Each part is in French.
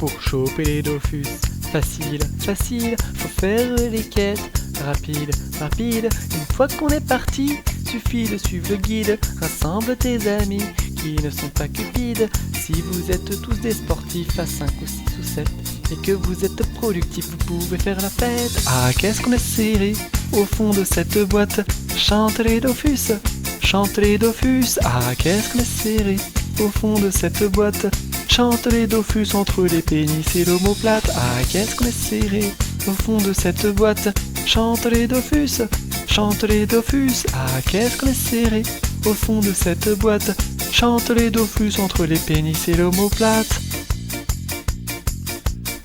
pour choper les Dofus. Facile, facile, faut faire les quêtes. Rapide, rapide, une fois qu'on est parti, suffit de suivre le guide. Rassemble tes amis qui ne sont pas cupides. Si vous êtes tous des sportifs à 5 ou 6 ou 7 et que vous êtes productifs, vous pouvez faire la fête. Ah, qu'est-ce qu'on est serré au fond de cette boîte. Chante les Dofus, chante les Dofus. Ah, qu'est-ce qu'on est serré au fond de cette boîte. Chante les Dofus entre les pénis et l'omoplate. Ah, qu'est-ce qu'on est serré au fond de cette boîte. Chante les Dofus, chante les Dofus. Ah, qu'est-ce qu'on est serré au fond de cette boîte. Chante les Dofus entre les pénis et l'omoplate.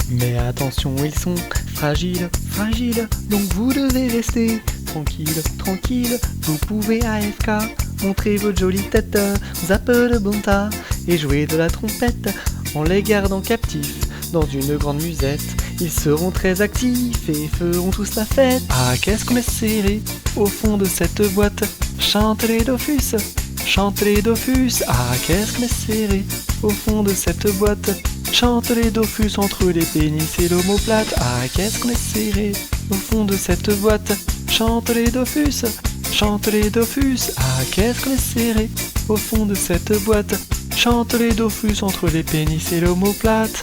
Mais attention, ils sont fragiles, fragiles, donc vous devez rester tranquille, tranquille. Vous pouvez AFK, montrer votre jolie tête, zapper de bon tas et jouer de la trompette en les gardant captifs dans une grande musette. Ils seront très actifs et feront tous la fête. Ah, qu'est-ce qu'on est serré au fond de cette boîte. Chante les Dofus, chante les Dofus. Ah, qu'est-ce qu'on est serré au fond de cette boîte. Chante les Dofus entre les pénis et l'omoplate. Ah, qu'est-ce qu'on est serré au fond de cette boîte. Chante les Dofus, chante les Dofus. Ah, qu'est-ce qu'on est serré au fond de cette boîte. Chante les Dofus entre les pénis et l'omoplate.